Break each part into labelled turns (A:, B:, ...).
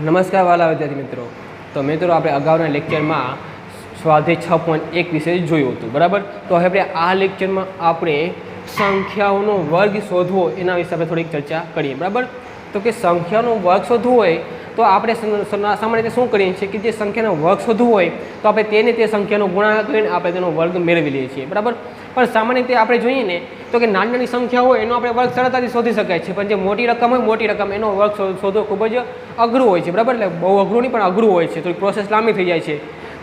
A: નમસ્કાર વાલા વિદ્યાર્થી મિત્રો। તો મિત્રો આપણે અગાઉના લેક્ચરમાં સ્વાધ્યાય 6.1 વિશે જોયું હતું, બરાબર। તો હવે આપણે આ લેક્ચરમાં આપણે સંખ્યાઓનો વર્ગ શોધવો એના વિશે આપણે થોડીક ચર્ચા કરીએ, બરાબર। તો કે સંખ્યાનો વર્ગ શોધવો હોય તો આપણે સામાન્ય રીતે શું કરીએ છીએ કે જે સંખ્યાનો વર્ગ શોધવો હોય તો આપણે તેને તે સંખ્યાનો ગુણાકાર કરીને આપણે તેનો વર્ગ મેળવી લઈએ છીએ, બરાબર। પણ સામાન્ય રીતે આપણે જોઈએ ને તો કે નાની નાની સંખ્યા હોય એનો આપણે વર્ગ સરળતાથી શોધી શકાય છે, પણ જે મોટી રકમ હોય મોટી રકમ એનો વર્ગ શોધવો ખૂબ જ અઘરું હોય છે, બરાબર। એટલે બહુ અઘરું નહીં પણ અઘરું હોય છે, થોડી પ્રોસેસ લાંબી થઈ જાય છે।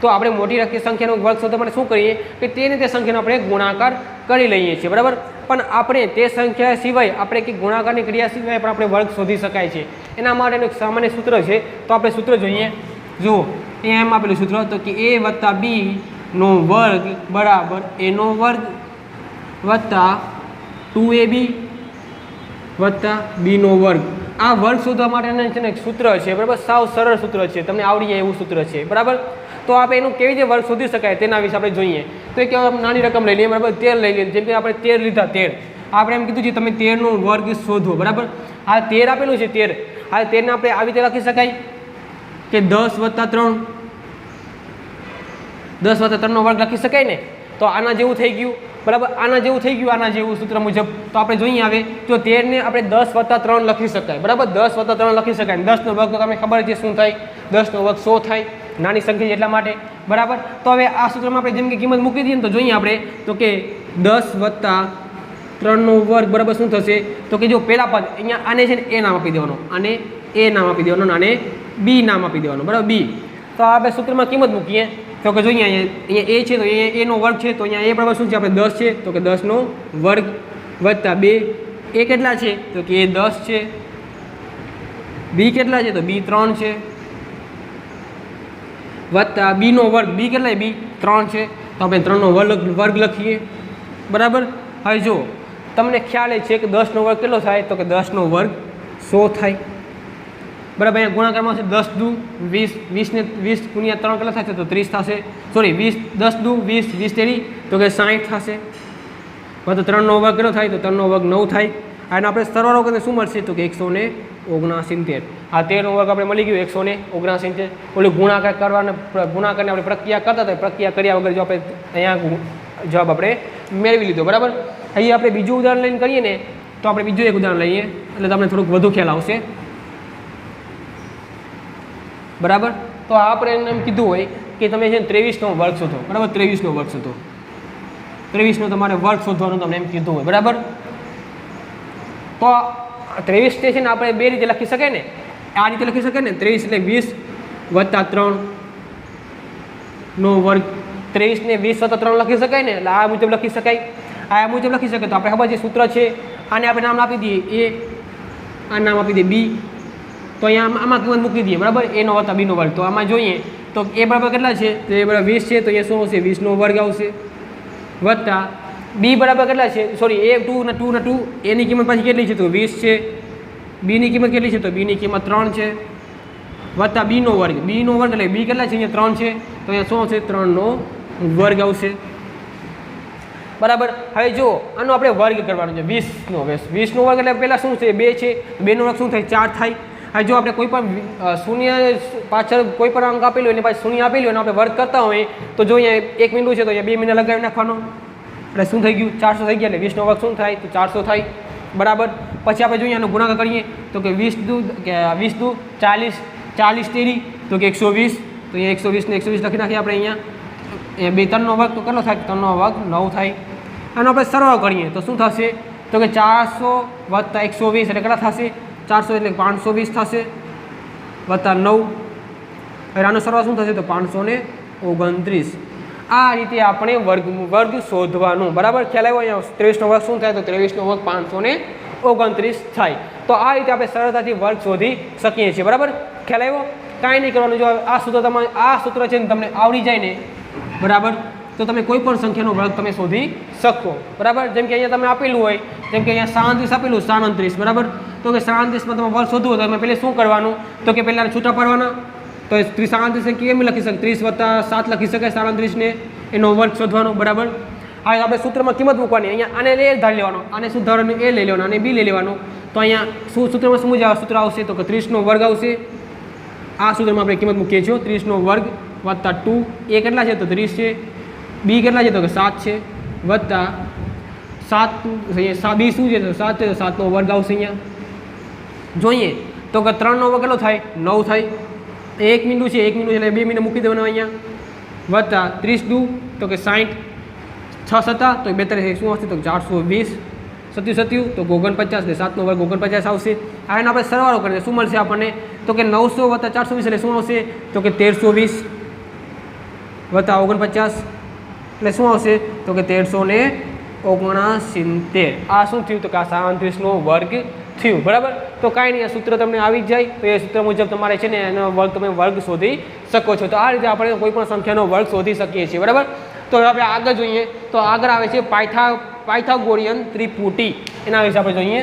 A: તો આપણે મોટી સંખ્યાનો વર્ગ શોધવા માટે શું કરીએ કે તેને તે સંખ્યાનો આપણે ગુણાકાર કરી લઈએ છીએ, બરાબર। પણ આપણે તે સંખ્યા સિવાય આપણે કે ગુણાકારની ક્રિયા સિવાય પણ આપણે વર્ગ શોધી શકાય છે। એના માટેનું એક સામાન્ય સૂત્ર છે, તો આપણે સૂત્ર જોઈએ। જુઓ અહીંયા એમ આપેલું સૂત્ર તો કે a વત્તા b નો વર્ગ બરાબર a નો વર્ગ વત્તા 2ab વત્તા b નો વર્ગ। આ વર્ગ શોધવા માટેનું છે ને એક સૂત્ર છે, બરાબર। સાવ સરળ સૂત્ર છે, તમને આવડી જાય એવું સૂત્ર છે, બરાબર। તો આપણે એનું કેવી રીતે વર્ગ શોધી શકાય તેના વિશે આપણે જોઈએ। તો એક નાની રકમ લઈ લઈએ, બરાબર। 13 લઈ લઈએ, જેમ કે આપણે 13 લીધા, 13 આપણે એમ કીધું છે તમે 13 નો વર્ગ શોધવો, બરાબર। આ 13 આપેલું છે, 13 આ 13 ને આપણે આવી રીતે લખી શકાય કે 10 વત્તા 3 10 વત્તા 3 નો વર્ગ લખી શકાય ને। તો આના જેવું થઈ ગયું, બરાબર। આના જેવું થઈ ગયું, આના જેવું સૂત્ર મુજબ તો આપણે જોઈએ આવે તો 13 ને આપણે 10 વત્તા 3 લખી શકાય, બરાબર। 10 વત્તા 3 લખી શકાય। 10 નો વર્ગ તો તમને ખબર છે શું થાય, 10 નો વર્ગ 100 થાય, નાની સંખ્યા એટલા માટે, બરાબર। તો હવે આ સૂત્રમાં આપણે જેમ કે કિંમત મૂકી દઈએ ને તો જોઈએ આપણે તો કે 10 વત્તા 3 નો વર્ગ બરાબર શું થશે તો કે જો પહેલા પદ અહીંયા આને છે ને એ નામ આપી દેવાનું, આને એ નામ આપી દેવાનું, આને બી નામ આપી દેવાનું, બરાબર, બી। તો આપણે સૂત્રમાં કિંમત મૂકીએ તો કે જોઈએ અહીંયા એ છે તો અહીંયા એ નો વર્ગ છે, તો અહીંયા એ બરાબર શું છે આપણે 10 છે તો કે 10 નો વર્ગ વત્તા 2 એ કેટલા છે તો કે એ 10 છે, બી કેટલા છે તો બી 3 છે વત્તા બી નો વર્ગ, બી કેટલા બી 3 છે તો આપણે 3 નો વર્ગ લખીએ, બરાબર। હવે જો તમને ખ્યાલ એ છે કે 10 નો વર્ગ કેટલો થાય તો કે 10 નો વર્ગ 100 થાય, બરાબર। અહીંયા ગુણાકારમાં છે 10 દુ 20, 20 ને 20 ગુણ્યા 3 કેટલા થશે તો 30 થશે, સોરી 20 10 દુ 20, 20 તેરી તો કે 60 થશે, તો 3 નો વર્ગ કેટલો થાય તો 3 નો વર્ગ 9 થાય। અને આપણે સરવાળો કરીને શું મળશે તો કે 169। આ 13 નો વર્ગ આપણે મળી ગયું 169। ઓલું ગુણાકાર કરવાને ગુણાકારની આપણે પ્રક્રિયા કરતા હતા, પ્રક્રિયા કર્યા વગર જો આપણે અહીંયા જવાબ આપણે મેળવી લીધો, બરાબર। અહીં આપણે બીજું ઉદાહરણ લઈને કરીએ ને તો આપણે બીજું એક ઉદાહરણ લઈએ એટલે તમને થોડુંક વધુ ખ્યાલ આવશે, બરાબર। તો આપણે એમ કીધું હોય કે તમે છે 23 નો વર્ગ શોધો, બરાબર। 23 નો વર્ગ શોધો, 23 નો તમારે વર્ગ શોધવાનું તમને એમ કીધું હોય, બરાબર। તો 23 છે ને આપણે બે રીતે લખી શકાય ને, આ રીતે લખી શકાય ને 23 એટલે 20 વત્તા 3 નો વર્ગ, 23 ને 20 વત્તા 3 લખી શકાય ને, એટલે આ મુજબ લખી શકાય, આ મુજબ લખી શકાય। તો આપણે ખબર છે સૂત્ર છે, આને આપણે નામ આપી દઈએ એ, આ નામ આપી દઈએ બી, તો અહીંયા આમાં કિંમત મૂકી દઈએ, બરાબર। એ નો વત્તા બી નો વર્ગ, તો આમાં જોઈએ તો એ બરાબર કેટલા છે તો એ બરાબર 20 છે તો એ શું આવશે 20 નો વર્ગ આવશે, વત્તા બી બરાબર કેટલા છે સોરી એ 2 ને 2 એની કિંમત પાછી કેટલી છે તો 20 છે, બીની કિંમત કેટલી છે તો બીની કિંમત 3 છે, વત્તા બી નો વર્ગ, બી નો વર્ગ એટલે બી કેટલા છે અહીંયા 3 છે તો અહીંયા શું આવશે 3 નો વર્ગ આવશે, બરાબર। હવે જો આનો આપણે વર્ગ કરવાનો છે 20 નો વર્ગ એટલે પહેલાં શું છે 2 છે, 2 નો વર્ગ શું થાય 4 થાય। હવે જો આપણે કોઈ પણ શૂન્ય પાછળ કોઈ પણ અંક આપેલું હોય એને પાછળ શૂન્ય આપેલું હોય અને આપણે વર્ગ કરતા હોય તો જો અહીંયા 1 મીંડું છે તો અહીંયા 2 મીંડા લગાવી નાખવાનો એટલે શું થઈ ગયું 400 થઈ ગયા, એટલે 20 નો વર્ગ શું થાય તો 400 થાય, બરાબર। પછી આપણે જોઈએ આનો ગુણાકાર કરીએ તો કે 20 દુ 40, 40 તેરી તો કે 120, તો અહીંયા 120 ને 120 લખી નાખીએ આપણે અહીંયા 3 નો વર્ગ તો કેટલો થાય 3 નો વર્ગ 9 થાય। આનો આપણે સરવાળો કરીએ તો શું થશે તો કે 400 વત્તા 120 એટલે કેટલા થશે 400 એટલે 520 થશે વત્તા 9, હવે આનો સરવાળો શું થશે તો 529। આ રીતે આપણે વર્ગ શોધવાનું, બરાબર। ખ્યાલ આવ્યો અહીંયા 23 નો વર્ગ શું થાય તો 23 નો વર્ગ 529 થાય। તો આ રીતે આપણે સરળતાથી વર્ગ શોધી શકીએ છીએ, બરાબર। ખ્યાલ આવ્યો, કાંઈ નહીં કરવાનું, જો આ સૂત્ર છે ને તમને આવડી જાય ને, બરાબર, તો તમે કોઈ પણ સંખ્યાનો વર્ગ તમે શોધી શકો, બરાબર। જેમ કે અહીંયા તમે આપેલું હોય, જેમ કે અહીંયા 37 આપેલું 37, બરાબર। તો કે 37 માં તમે વર્ગ શોધવું હોય તો તમે પહેલે શું કરવાનું તો કે પહેલાં છૂટા પાડવાના, તો 37 કેમ લખી શકાય 30 વત્તા 7 લખી શકાય 37 ને, એનો વર્ગ શોધવાનો, બરાબર। હવે આપણે સૂત્રમાં કિંમત મૂકવાની, અહીંયા આને એ ધારી લેવાનો, આને શું ધારવાનું એ લઈ લેવાનો, આને બી લઈ લેવાનું, તો અહીંયા શું સૂત્રમાં શું સૂત્ર આવશે તો કે 30 નો વર્ગ આવશે આ સૂત્રમાં આપણે કિંમત મૂકીએ છીએ 30 નો વર્ગ વત્તા 2 એ કેટલા છે તો 30 છે, બી કેટલા છે તો કે 7 છે, વત્તા 7 બી શું છે તો 7 છે તો 7 નો વર્ગ આવશે અહીંયા. જોઈએ તો કે 3 નો વર્ગ કેટલો થાય 9 થાય, 1 મીંડું છે 1 મીંડું છે એટલે 2 મીંડું મૂકી દેવાનું અહીંયા, વત્તા 30 દુ તો કે 60, 6 7 તો 42 શું આવશે તો 420, 7 તો 49 ને 7 નો વર્ગ 49 આવશે. આ એનો આપણે સરવાળો કરીએ શું મળશે આપણને તો કે 900 વત્તા 420 એટલે શું આવશે તો કે 1320 વત્તા 49 એટલે શું આવશે તો કે 1369. આ શું થયું તો કે આ 37નો વર્ગ થયું. બરાબર, તો કાંઈ નહીં, આ સૂત્ર તમને આવી જ જાય તો એ સૂત્ર મુજબ તમારે છે ને એનો વર્ગ તમે વર્ગ શોધી શકો છો. તો આ રીતે આપણે કોઈ પણ સંખ્યાનો વર્ગ શોધી શકીએ છીએ. બરાબર, તો હવે આપણે આગળ જોઈએ તો આગળ આવે છે પાયથાગોરિયન ત્રિપુટી. એના વિશે આપણે જોઈએ.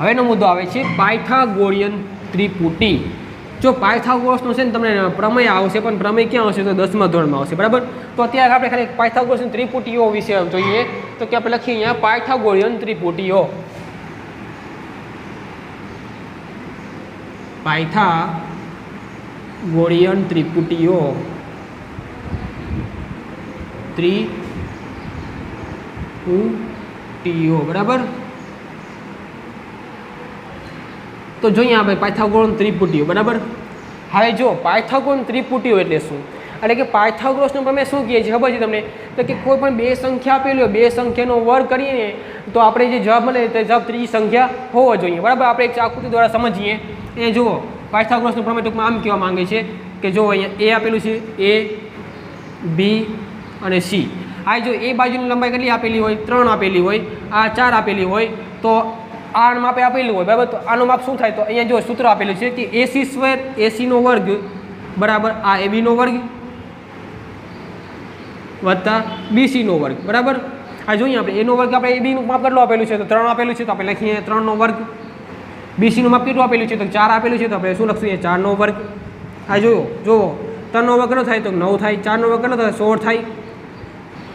A: હવેનો મુદ્દો આવે છે પાયથાગોરિયન ત્રિપુટી. જો પાયથાગોરસનો છે ને તમને પ્રમેય આવશે, પણ પ્રમેય ક્યાં આવશે તો 10મા ધોરણમાં આવશે. બરાબર, તો અત્યારે આપણે ખાલી પાયથાગોરસની ત્રિપુટીઓ વિશે જોઈએ તો કે આપણે લખીએ અહીંયા પાયથાગોરિયન ત્રિપુટીઓ. પાયથાગોરિયન ત્રિપુટીઓ બરાબર. તો જોઈએ આપણે પાયથાગોરન ત્રિપુટીઓ. બરાબર, હવે જો પાયથાગોરન ત્રિપુટીઓ એટલે શું, એટલે કે પાયથાગોરસનો પ્રમેય શું કહે છે ખબર છે તમને તો કે કોઈ પણ બે સંખ્યા આપેલી હોય, બે સંખ્યાનો વર્ગ કરીએ તો આપણે જે જવાબ મળે તે જવાબ ત્રીજી સંખ્યા હોવો જોઈએ. બરાબર, આપણે એક આકૃતિ દ્વારા સમજીએ. એ જુઓ પાયથાગોરસનો પ્રમેય ટૂંકમાં આમ કહેવા માંગે છે કે જો અહીંયા એ આપેલું છે એ બી અને સી. આ જો એ બાજુની લંબાઈ કેટલી આપેલી હોય 3 આપેલી હોય, આ 4 આપેલી હોય તો આ માપે આપેલું હોય. બરાબર, તો આનું માપ શું થાય તો અહીંયા જો સૂત્ર આપેલું છે કે AC² AC નો વર્ગ બરાબર આ AB નો વર્ગ વત્તા BC નો વર્ગ. બરાબર, આ જોઈએ આપણે એનો વર્ગ આપણે AB નું માપ કેટલું આપેલું છે તો 3 આપેલું છે તો આપણે લખીએ 3 નો વર્ગ. BC નું માપ કેટલું આપેલું છે તો 4 આપેલું છે તો આપણે શું લખશું 4 નો વર્ગ. આ જુઓ 3 નો વર્ગ કેટલો થાય તો 9 થાય, 4 નો વર્ગ કેટલો થાય 16 થાય.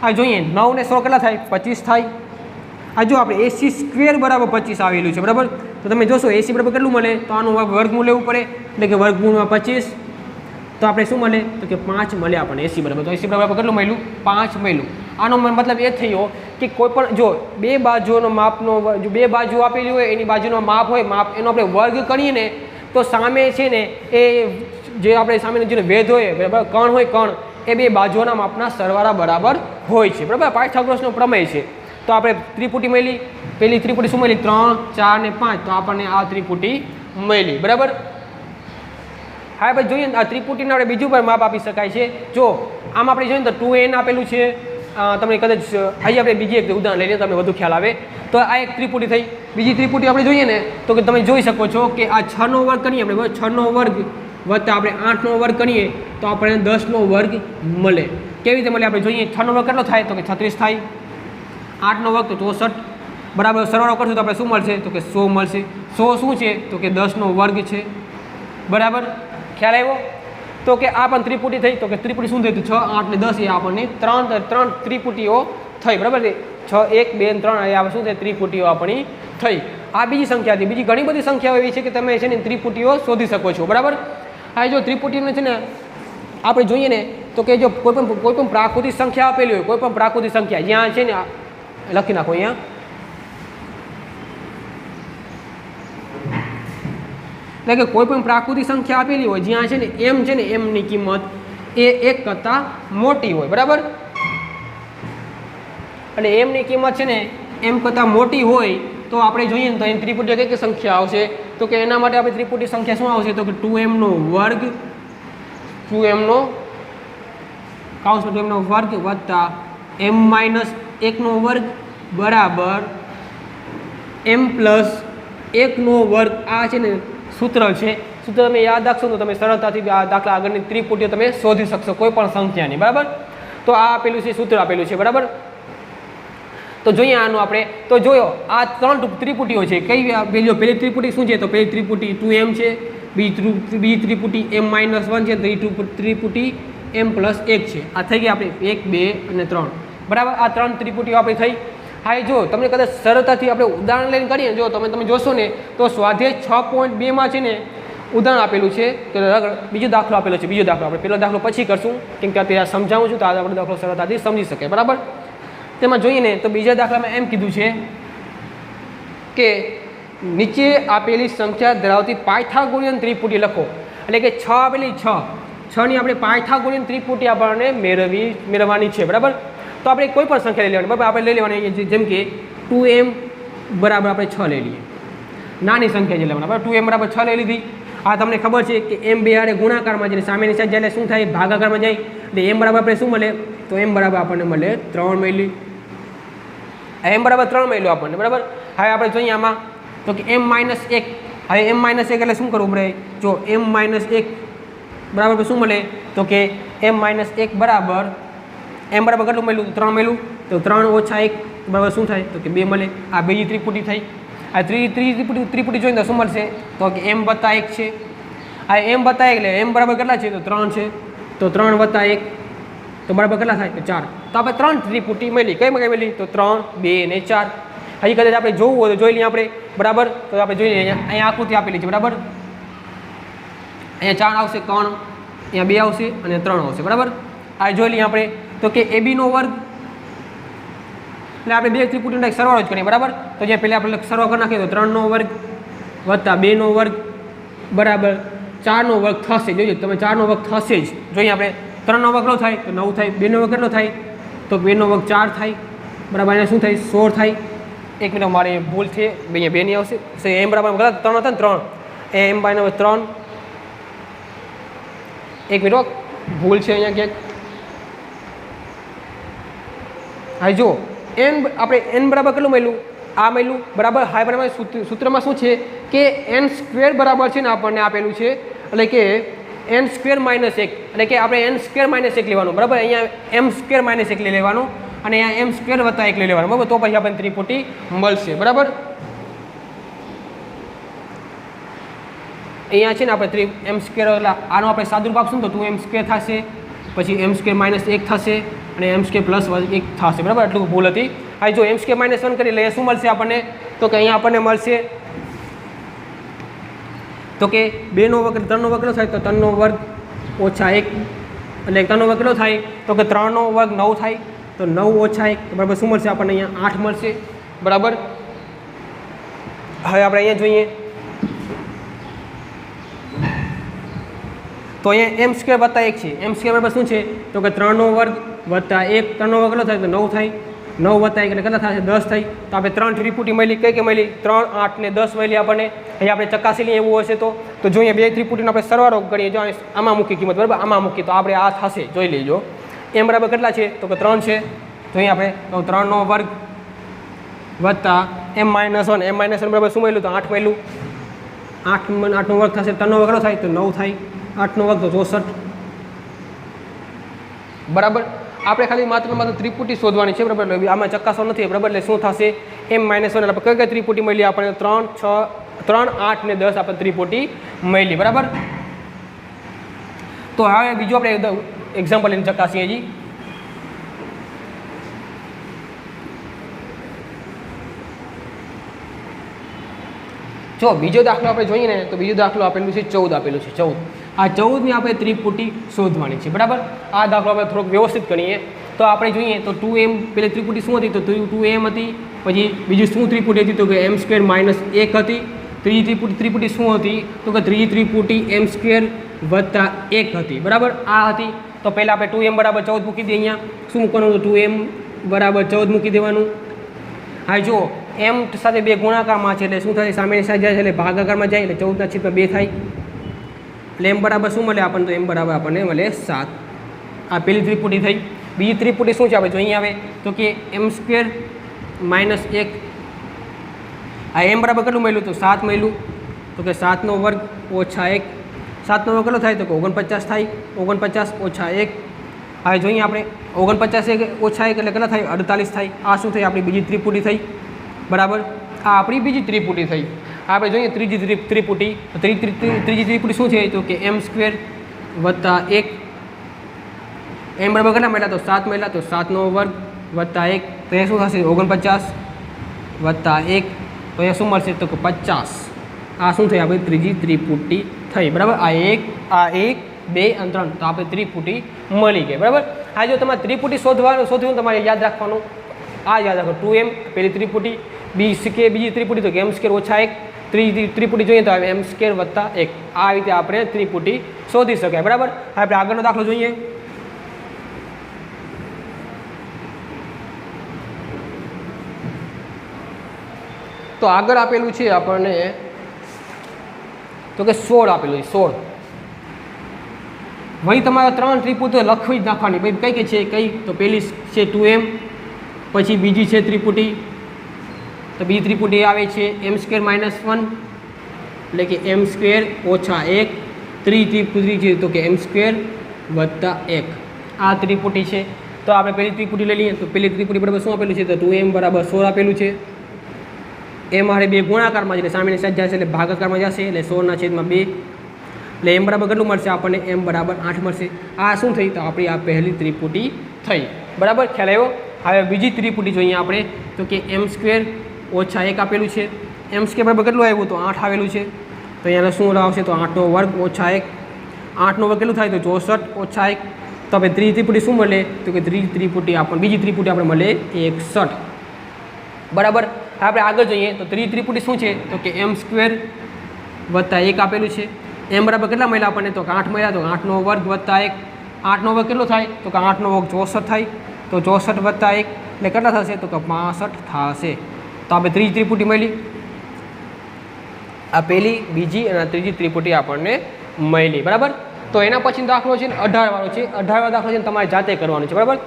A: આ જોઈએ 9 ને 16 કેટલા થાય 25 થાય. આ જો આપણે AC² બરાબર 25 આવેલું છે. બરાબર, તો તમે જોશો AC બરાબર કેટલું મળે તો આનું વર્ગમૂળ લેવું પડે એટલે કે વર્ગમૂળમાં 25 તો આપણે શું મળે તો કે 5 મળે આપણને AC બરાબર. તો AC બરાબર કેટલું મળ્યું 5 મળ્યું. આનો મતલબ એ થયો કે કોઈ પણ જો બે બાજુઓનો માપનો જો બે બાજુ આપેલી હોય એની બાજુનો માપ હોય માપ એનો આપણે વર્ગ કરીએ ને તો સામે છે ને એ જે આપણે સામેનો જે વેધ હોય બરાબર કણ હોય કણ એ બે બાજુઓના માપના સરવાળા બરાબર હોય છે. બરાબર, પાયથાગોરસનો પ્રમેય છે. તો આપણે ત્રિપુટી મળી, પહેલી ત્રિપુટી શું મળી 3 4 ને 5 તો આપણને આ ત્રિપુટી મળી. બરાબર, હા ભાઈ જોઈએ આ ત્રિપુટીને આપણે બીજું પણ માપ આપી શકાય છે. જો આમ આપણે જોઈએ ને તો 2n આપેલું છે. તમને કદાચ અહીં આપણે બીજી એક ઉદાહરણ લઈને તમને વધુ ખ્યાલ આવે તો આ એક ત્રિપુટી થઈ. બીજી ત્રિપુટી આપણે જોઈએ ને તો કે તમે જોઈ શકો છો કે આ 6 નો વર્ગ કરીએ આપણે 6 નો વર્ગ વત્તા આપણે 8 નો વર્ગ કરીએ તો આપણને 10 નો વર્ગ મળે. કેવી રીતે મળે આપણે જોઈએ 6 નો વર્ગ કેટલો થાય તો કે 36 થાય, 8 નો વર્ગ તો 64. બરાબર, સરવાળો કરશું તો આપણે શું મળશે તો કે 100 મળશે. 100 શું છે તો કે 10 નો વર્ગ છે. બરાબર, ખ્યાલ આવ્યો. તો કે આ પણ ત્રિપુટી થઈ તો કે ત્રિપુટી શું થઈ તો 6 8 ને 10 એ આપણને ત્રણ ત્રિપુટીઓ થઈ. બરાબર, 6 1 2 3 એ શું થાય ત્રિપુટીઓ આપણી થઈ. આ બીજી સંખ્યા હતી. બીજી ઘણી બધી સંખ્યાઓ એવી છે કે તમે છે ને ત્રિપુટીઓ શોધી શકો છો. બરાબર, આ જો ત્રિપુટીને છે ને આપણે જોઈએ ને તો કે જો કોઈ પણ પ્રાકૃતિક સંખ્યા આપેલી હોય, કોઈ પણ પ્રાકૃતિક સંખ્યા જ્યાં છે ને લખી નાખો અહીંયા એટલે કે કોઈ પણ પ્રાકૃતિક સંખ્યા આપેલી હોય જ્યાં છે ને m છે ને mની કિંમત એ 1 કરતાં મોટી હોય. બરાબર, અને mની કિંમત છે ને m કરતાં મોટી હોય તો આપણે જોઈએ ને તો એની ત્રિપુટી કઈ સંખ્યા આવશે તો કે એના માટે આપણે ત્રિપુટી સંખ્યા શું આવશે તો કે 2m નો વર્ગ 2m નો કાઉન્સમાં 2m નો વર્ગ વત્તા m માઇનસ 1 નો વર્ગ બરાબર m પ્લસ 1 નો વર્ગ. આ છે ને સૂત્ર છે. સૂત્ર તમે યાદ રાખશો તો તમે સરળતાથી આ દાખલા આગળની ત્રિપુટીઓ તમે શોધી શકશો કોઈ પણ સંખ્યાની. બરાબર, તો આ આપેલું છે સૂત્ર આપેલું છે. બરાબર, તો જોઈએ આનું આપણે તો જોયો આ 3 ત્રિપુટીઓ છે. કઈ પહેલી ત્રિપુટી શું છે તો પહેલી ત્રિપુટી 2m છે, બીજી ત્રિપુટી m માઇનસ 1 છે, ત્રીજી ત્રિપુટી m પ્લસ 1 છે. આ થઈ ગઈ આપણે 1 2 અને 3. બરાબર. આ 3 ત્રિપુટીઓ આપણી થઈ. હા, જો તમને કદાચ સરળતાથી આપણે ઉદાહરણ લઈને કરીએ, જો તમે જોશો ને તો સ્વાધ્યાય 6.2 છે ને ઉદાહરણ આપેલું છે કે બીજો દાખલો આપેલો છે. બીજો દાખલો આપણે પહેલો દાખલો પછી કરશું, કેમ કે અત્યારે સમજાવું છું તો આજે આપણે દાખલો સરળતાથી સમજી શકે. બરાબર. તેમાં જોઈએ ને તો બીજા દાખલામાં એમ કીધું છે કે નીચે આપેલી સંખ્યા ધરાવતી પાયથાગોરિયન ત્રિપુટી લખો. એટલે કે 6 આપેલી 6ની આપણે પાયથાગોરિયન ત્રિપુટી આપણને મેળવવાની છે. બરાબર. તો આપણે કોઈ પણ સંખ્યા લઈ લેવાની. બરાબર. આપણે લઈ લેવાની જેમ કે 2m બરાબર આપણે 6 લઈ લઈએ. નાની સંખ્યા જે લેવાના. બરાબર. 2m બરાબર 6 લઈ લીધી. આ તમને ખબર છે કે m બે આડે ગુણાકારમાં જાય, સામેની સાઈડ જાય શું થાય, ભાગાકારમાં જાય. એટલે m બરાબર આપણે શું મળે, તો m બરાબર આપણને મળે 3 મળી. m બરાબર 3 મળ્યું આપણને. બરાબર. હવે આપણે જોઈએ આમાં તો કે m માઇનસ 1. હવે m માઇનસ 1 એટલે શું કરવું પડે, જો m માઇનસ 1 બરાબર શું મળે, તો કે m માઇનસ 1 બરાબર m બરાબર કેટલું મળ્યું, 3 મળ્યું. તો 3 ઓછા 1 બરાબર શું થાય, તો કે 2 મળે. આ બીજી ત્રિપુટી થઈ. આ ત્રીજી ત્રિપુટી જોઈને તો શું મળશે, તો કે m વત્તા 1 છે. આ m વત્તા 1 એટલે m બરાબર કેટલા છે, તો 3 છે. તો 3 વત્તા 1 તો બરાબર કેટલા થાય, તો 4. તો આપણે 3 ત્રિપુટી મળી. કઈ મળી, તો 3, 2 અને 4. હજી કદાચ આપણે જોવું હોય તો જોઈ લઈએ આપણે. બરાબર. તો આપણે જોઈ લઈએ. અહીંયા આકૃતિ આપેલી છે. બરાબર. અહીંયા 4 આવશે, 3 અહીંયા 2 આવશે અને 3 આવશે. બરાબર. આ જોઈ લઈએ આપણે તો કે ab નો વર્ગ એટલે આપણે બે ત્રિપુટીનો સરવાળો જ કરીએ. બરાબર. તો જે પહેલાં આપણે સરવાળો કરી નાખીએ તો 3નો વર્ગ વત્તા 2નો વર્ગ બરાબર 4નો વર્ગ થશે. જોઈજો તમે 4નો વર્ગ થશે જ. જોઈએ આપણે 3નો વર્ગ કેટલો થાય, તો 9 થાય. 2નો વર્ગ કેટલો થાય, તો 2નો વર્ગ 4 થાય. બરાબર. અહીંયા શું થાય, 16 થાય. એક મિનિટ મારી ભૂલ છે, અહીંયા 2 નહીં આવશે. એમ બરાબર 3 હતા ને 3 એમ બાય 3. એક મિનિટ ભૂલ છે અહીંયા ક્યાંક. હા જો n આપણે n બરાબર કેટલું મળ્યું, આ મળ્યું. બરાબર. હા બરાબર. સૂત્રમાં શું છે કે n² બરાબર છે ને આપણને આપેલું છે, એટલે કે n² માઇનસ 1 એટલે કે આપણે n² માઇનસ 1 લેવાનું. બરાબર. અહીંયા m² માઇનસ 1 લઈ લેવાનું અને અહીંયા m² વત્તા 1 લઈ લેવાનું. બરાબર. તો પછી આપણને ત્રિપુટી મળશે. બરાબર. અહીંયા છે ને આપણે m² એટલે આનો આપણે સાદુરૂપ આપશું તો 2m² થશે, પછી m² માઇનસ 1 થશે અને m² પ્લસ 1 થશે. બરાબર. એટલું ભૂલ હતી. હવે જો m² માઇનસ 1 કરી લઈએ શું મળશે આપણને, તો કે અહીંયા આપણને મળશે તો કે 2નો વર્ગ 3નો વર્ગ કેટલો થાય, તો 3નો વર્ગ ઓછા 1 એટલે 3નો વર્ગ કેટલો થાય, તો કે 3નો વર્ગ 9 થાય. તો 9 ઓછા 1 બરાબર શું મળશે આપણને, અહીંયા 8 મળશે. બરાબર. હવે આપણે અહીંયા જોઈએ તો અહીંયા m² વત્તા 1 છે. m² બરાબર શું છે, તો કે 3નો વર્ગ વત્તા 1. 3નો વર્ગ કેટલો થાય, તો 9 થાય. 9 વત્તા 1 એટલે કેટલા થશે, 10 થાય. તો આપણે 3 ત્રિપુટી મળી. કઈ મળી, 3, 8 ને 10 મળી આપણને. અહીંયા આપણે ચકાસી લઈએ એવું હશે તો જોઈએ બે ત્રિપુટીનો આપણે સરવાળો કરીએ. જો આમાં મૂકી કિંમત. બરાબર. આમાં મૂકી તો આપણે આ થશે, જોઈ લેજો. m બરાબર કેટલા છે, તો કે 3 છે. જોઈએ આપણે તો 3નો વર્ગ વત્તા m માઇનસ 1. m માઇનસ 1 બરાબર શું મળ્યું, તો 8 મળ્યું. 8નો વર્ગ થશે. 3નો વર્ગ કેટલો થાય, તો 9 થાય. 8નો વર્ગ તો 64. બરાબર. આપણે ખાલી માત્ર ત્રિપુટી શોધવાની છે. બરાબર. એટલે આમાં ચકાસો નથી. બરાબર. એટલે શું થશે, m માઇનસ 1 એટલે કઈ ત્રિપુટી મળી આપણને, 3, 6, 3, 8 ને 10 આપણે ત્રિપુટી મળી. બરાબર. તો હવે બીજું આપણે એક્ઝામ્પલ લઈને ચકાસીએ હજી. જો બીજો દાખલો આપણે જોઈએ ને તો બીજો દાખલો આપેલું છે 14 આપેલું છે 14. આ 14ની આપણે ત્રિપુટી શોધવાની છે. બરાબર. આ દાખલો આપણે થોડોક વ્યવસ્થિત કરીએ તો આપણે જોઈએ તો 2m પેલી ત્રિપુટી શું હતી, તો 2m હતી. પછી બીજી શું ત્રિપુટી હતી, તો કે m² માઇનસ 1 હતી. ત્રીજી ત્રિપુટી શું હતી, તો કે ત્રીજી ત્રિપુટી m² વત્તા 1 હતી. બરાબર. આ હતી. તો પહેલાં આપણે 2m બરાબર 14 મૂકી દઈએ. અહીંયા શું મૂકવાનું, તો 2m બરાબર 14 મૂકી દેવાનું. હા જો m સાથે 2 ગુણાકારમાં છે એટલે શું થાય, સામેની સાઈડ જાય એટલે ભાગાકારમાં જાય એટલે 14/2 થાય. એટલે m બરાબર શું મળે આપણને, તો m બરાબર આપણને મળે 7. આ પહેલી ત્રિપુટી થઈ. બીજી ત્રિપુટી શું છે આપણે જોઈએ આવે તો કે m² માઇનસ 1. આ m બરાબર કેટલું મળ્યું, તો 7 મળ્યું. તો કે 7નો વર્ગ ઓછા 1. 7નો વર્ગ કેટલો થાય, તો કે 49 થાય. 49 ઓછા 1. હવે જોઈએ આપણે 49 ઓછા 1 એટલે કેટલા થાય, 48 થાય. આ શું થઈ, આપણી બીજી ત્રિપુટી થઈ. બરાબર. આ આપણી બીજી ત્રિપુટી થઈ. આપણે જોઈએ ત્રીજી ત્રિપુટી. ત્રીજી ત્રિપુટી શું છે, તો કે m² વત્તા 1. m બરાબર કેટલા મળ્યા, તો 7 મળ્યા. તો 7નો વર્ગ વત્તા 1 તો એ શું થશે 49 વત્તા 1 તો એ શું મળશે તો કે 50. આ શું થઈ આપણી ત્રીજી ત્રિપુટી થઈ. બરાબર, આ 1 2 અને 3 તો આપણે ત્રિપુટી મળી ગઈ. બરાબર, આ જો તમારે ત્રિપુટી શોધવું તમારે યાદ રાખવાનું, આ યાદ રાખો 2m પહેલી ત્રિપુટી, બીજી ત્રિપુટી તો કે m² ઓછા 1, ત્રીજી ત્રિપુટી જોઈએ તો આવે m² વત્તા 1. આ રીતે આપણે ત્રિપુટી શોધી શકાય. બરાબર, આપણે આગળનો દાખલો જોઈએ. તો આગળ આપેલું છે આપણને તો કે 16 આપેલું છે 16. વળી તમારે 3 ત્રિપુટીઓ લખવી જ નાખવાની. ભાઈ કઈ કઈ છે કઈ તો પહેલી છે 2m, પછી બીજી છે ત્રિપુટી તો બીજી ત્રિપુટી આવે છે m² -1 એટલે કે m² ઓછા 1. ત્રીજી ત્રિપુટી છે તો કે m² વત્તા 1. આ ત્રિપુટી છે. તો આપણે પહેલી ત્રિપુટી લઈ લઈએ તો પહેલી ત્રિપુટી બરાબર શું આપેલું છે તો 2m બરાબર 16 આપેલું છે. એ મારે બે ગુણાકારમાં એટલે સામેની સાઈડ જશે એટલે ભાગાકારમાં જશે એટલે 16/2 એટલે m બરાબર કેટલું મળશે આપણને m બરાબર 8 મળશે. આ શું થઈ તો આપણી આ પહેલી ત્રિપુટી થઈ. બરાબર, ખ્યાલ આવ્યો. હવે બીજી ત્રિપુટી જોઈએ આપણે તો કે m² ઓછા 1 આપેલું છે. m² બરાબર કેટલું આવ્યું તો 8 આવેલું છે. તો અહીંયા શું આવશે તો 8નો વર્ગ ઓછા 1. 8નો વર્ગ કેટલું થાય તો 64 ઓછા 1. તો આપણે ત્રીજી ત્રિપુટી શું મળે તો કે બીજી ત્રિપુટી આપણે મળે 61. બરાબર, આપણે આગળ જોઈએ તો ત્રીજી ત્રિપુટી શું છે તો કે m² વત્તા 1 આપેલું છે. m બરાબર કેટલા મળ્યા આપણને તો કે 8 મળ્યા. તો 8નો વર્ગ વત્તા 1. 8નો વર્ગ કેટલો થાય તો કે 8નો વર્ગ 64 થાય. તો 64 વત્તા 1 એટલે કેટલા થશે તો કે 65 થશે. તો આપણે ત્રીજી ત્રિપુટી મળી. આ પહેલી, બીજી અને ત્રીજી ત્રિપુટી આપણને મળી. બરાબર, તો એના પછીનો દાખલો છે ને 18 વાળો છે. 18 વાળો દાખલો છે ને તમારે જાતે કરવાનો છે. બરાબર,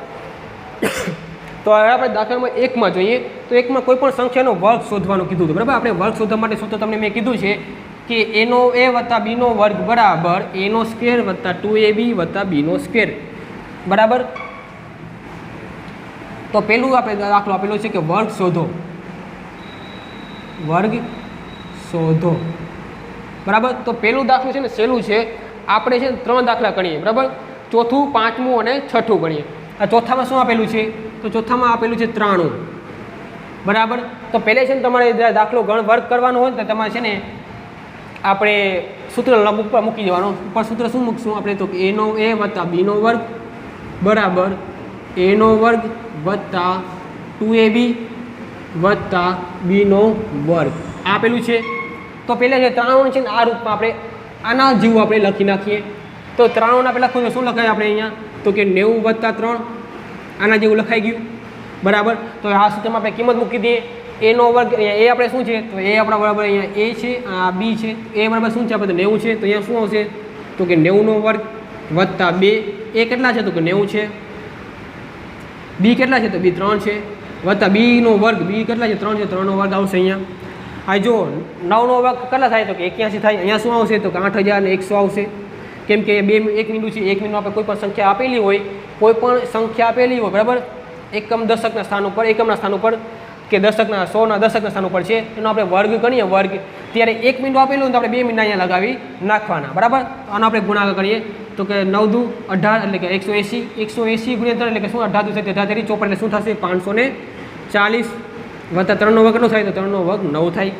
A: તો હવે આપણે દાખલા નંબર 1માં જોઈએ તો 1માં કોઈ પણ સંખ્યાનો વર્ગ શોધવાનું કીધું હતું. બરાબર, આપણે વર્ગ શોધવા માટે સૂત્ર તમને મેં કીધું છે કે a વત્તા b નો વર્ગ બરાબર a² વત્તા 2ab વત્તા b². બરાબર, તો પહેલું આપણે દાખલો આપેલો છે કે વર્ગ શોધો. વર્ગ શોધો. બરાબર, તો પહેલું દાખલું છે ને સહેલું છે. આપણે છે ને 3 દાખલા ગણીએ. બરાબર, ચોથું, પાંચમું અને છઠ્ઠું ગણીએ. આ ચોથામાં શું આપેલું છે તો ચોથામાં આપેલું છે 93. બરાબર, તો પહેલે છે ને તમારે દાખલો વર્ગ કરવાનો હોય ને તો તમારે છે ને આપણે સૂત્ર ઉપર મૂકી દેવાનું. ઉપર સૂત્ર શું મૂકશું આપણે તો a વત્તા b નો વર્ગ બરાબર a નો વર્ગ વત્તા 2ab વત્તા b નો વર્ગ આપેલું છે. તો પહેલાં જે 93 છે ને આ રૂપમાં આપણે આના જેવું આપણે લખી નાખીએ. તો 93 આપણે લખવું શું લખાય આપણે અહીંયા તો કે 90 વત્તા 3 આના જેવું લખાઈ ગયું. બરાબર, તો આ સૂત્રમાં આપણે કિંમત મૂકી દઈએ. a નો વર્ગ અહીંયા a આપણે શું છે તો a આપણા બરાબર અહીંયા a છે, આ b છે. a બરાબર શું છે આપણે તો 90 છે. તો અહીંયા શું આવશે તો કે 90 નો વર્ગ વત્તા 2. a કેટલા છે તો કે 90 છે. b કેટલા છે તો b 3 છે વત્તા b નો વર્ગ b કેટલા છે 3 છે. 3 નો વર્ગ આવશે અહીંયા. આ જો 9 નો વર્ગ કેટલા થાય તો કે 81 થાય. અહીંયા શું આવશે તો કે 8100 આવશે. કેમ કે 1 મિનિટ છે. 1 મિનિટ આપણે કોઈ પણ સંખ્યા આપેલી હોય બરાબર, એકમ દશકના સ્થાન ઉપર, એકમના સ્થાન ઉપર કે દશકના 100ના દશકના સ્થાન ઉપર છે એનો આપણે વર્ગ ગણીએ વર્ગ, ત્યારે 1 મિનિટ આપેલું હોય તો આપણે 2 મિનિટ અહીંયા લગાવી નાખવાના. બરાબર, આનો આપણે ગુણાકાર કરીએ તો કે 9 દુ 18 એટલે કે 180 ગુણ્યા 3 એટલે કે શું 18 દુ 18 54 એટલે શું થશે 540 વત્તા 3 નો વર્ગ કેટલો થાય તો 3 નો વર્ગ 9 થાય.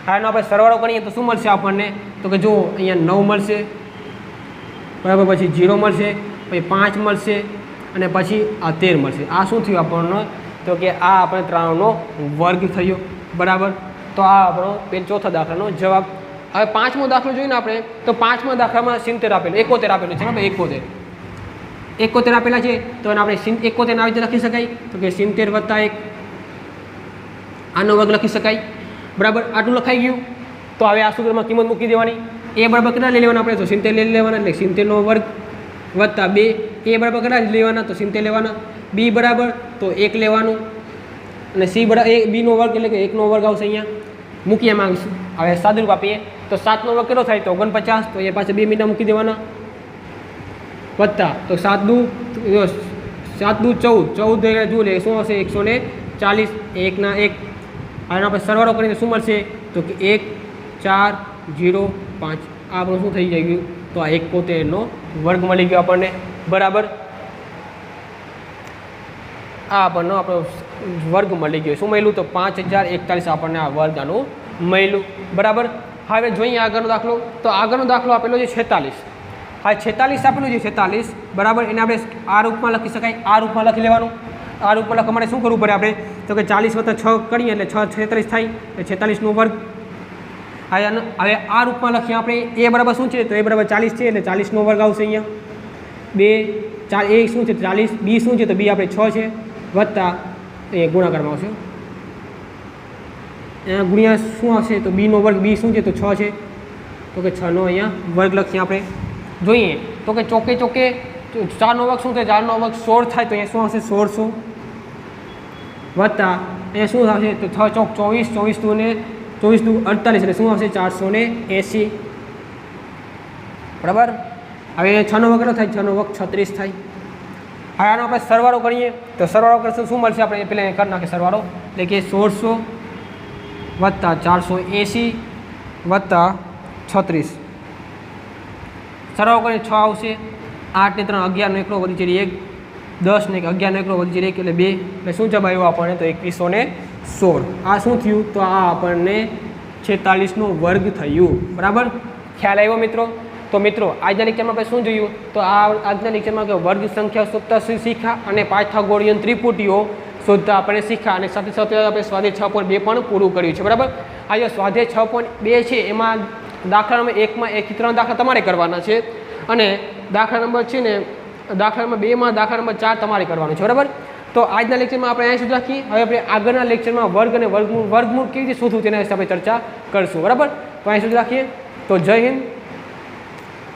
A: આનો આપણે સરવાળો કરીએ તો શું મળશે આપણને તો કે જો અહીંયા 9 મળશે બરાબર, પછી 0 મળશે, પછી 5 મળશે અને પછી આ 13 મળશે. આ શું થયું આપણને તો કે આ આપણે 93 નો વર્ગ થયો. બરાબર, તો આ આપણો ચોથા દાખલાનો જવાબ. હવે પાંચમો દાખલો જોઈએ ને આપણે તો પાંચમા દાખલામાં 70 આપેલું 71 આપેલું છે. બરાબર, 71 આપેલા છે તો એને આપણે 71 આવી રીતે લખી શકાય તો કે 70 વત્તા 1 આનો વર્ગ લખી શકાય. બરાબર, આટલું લખાઈ ગયું. તો હવે આ સૂત્રમાં કિંમત મૂકી દેવાની. a બરાબર કેટલા લઈ લેવાના આપણે તો 70 લઈ લેવાના એટલે 70 નો વર્ગ વત્તા 2. a બરાબર કેટલા લેવાના તો 70 લેવાના. b બરાબર તો 1 લેવાનું અને c બરાબર b નો વર્ગ એટલે કે 1 નો વર્ગ આવશે. અહીંયા મૂકી એમાં આવીશું. હવે સાદુરૂપ આપીએ તો 7 નો વર્ગ કેટલો થાય તો 49. તો એ પાછળ 2 મિનિટ મૂકી દેવાના વત્તા તો 7 દુ 14 14 જુઓ લે શું આવશે 140. 1 ના 1 આનો આપણે સરવાળો કરીને શું મળશે તો કે 1405. આ આપણું શું થઈ ગયું તો આ 71 નો વર્ગ મળી ગયો આપણને. બરાબર, આ આપણને આપણો વર્ગ મળી ગયો. શું મળ્યું? તો 5041 આપણને આ વર્ગ આનું મળ્યું. બરાબર. હવે જોઈએ આગળનો દાખલો. તો આગળનો દાખલો આપેલો છે 46. હા 46 આપેલું છે 46. બરાબર. એને આપણે આ રૂપમાં લખી શકાય. આ રૂપમાં લખી લેવાનું. આ રૂપમાં લખવા માટે શું કરવું પડે આપણે? તો કે 40 + 6 કરીએ એટલે 6 36 થાય. એટલે 46નો વર્ગ. હવે આ રૂપમાં લખીએ આપણે. એ બરાબર શું છે? તો એ બરાબર 40 છે એટલે 40નો વર્ગ આવશે અહીંયા. 2 4 એ શું છે? 40. બી શું છે? તો બી આપણે 6 છે વત્તા એ ગુણાકારમાં આવશે. ગુણ્યા શું આવશે? તો બીનો વર્ગ. બી શું છે? તો 6 છે. તો કે 6નો અહીંયા વર્ગ લખીએ આપણે. જોઈએ તો કે ચોકે ચોકે 4નો વર્ગ શું થાય? 4નો વર્ગ 16 થાય. તો અહીંયા શું આવશે? 1600 વત્તા અહીંયા શું આવશે? તો 6 ચોક 24, 24 દુ 48 એટલે શું આવશે? 480. બરાબર. હવે 6નો વર્ગ કેટલો થાય? 6નો વર્ગ 36 થાય. હવે આનો આપણે સરવાળો કરીએ તો સરવાળો કરશું શું મળશે? આપણે પહેલાં કરી નાખીએ સરવાળો. એટલે કે 1600 વત્તા 480 વત્તા 36. સરવાળો કરીને 6 આવશે. 8 ને 3 11 નો 1 વધી ચડી 1, 10 ને 11 નો 1 વધી ચડી 1 એટલે 2. એટલે શું જવાબ આવ્યો આપણને? તો 2116. આ શું થયું? તો આ આપણને 46નો વર્ગ થયું. બરાબર. ખ્યાલ આવ્યો મિત્રો? તો મિત્રો આજના લેક્ચરમાં આપણે શું જોયું? તો આ આજના લેક્ચરમાં કે વર્ગ સંખ્યા શોધતા શીખ્યા અને પાયથાગોરિયન ત્રિપુટીઓ શોધતા આપણે શીખ્યા અને સાથે સાથે આપણે સ્વાધ્યાય 6.2 પણ પૂરું કર્યું છે. બરાબર. આ સ્વાધ્યાય 6.2 છે એમાં દાખલા નંબર 1માં 1 થી 3 દાખલા તમારે કરવાના છે અને દાખલા નંબર છે ને દાખલા નંબર 2માં દાખલા નંબર 4 તમારે કરવાનો છે. બરાબર. તો આજના લેક્ચરમાં આપણે અહીં સુધી રાખીએ. હવે આપણે આગળના લેક્ચરમાં વર્ગ અને વર્ગમૂળ કેવી રીતે શોધવું તેના વિશે આપણે ચર્ચા કરીશું. બરાબર. તો અહીં સુધી રાખીએ. તો જય હિન્દ.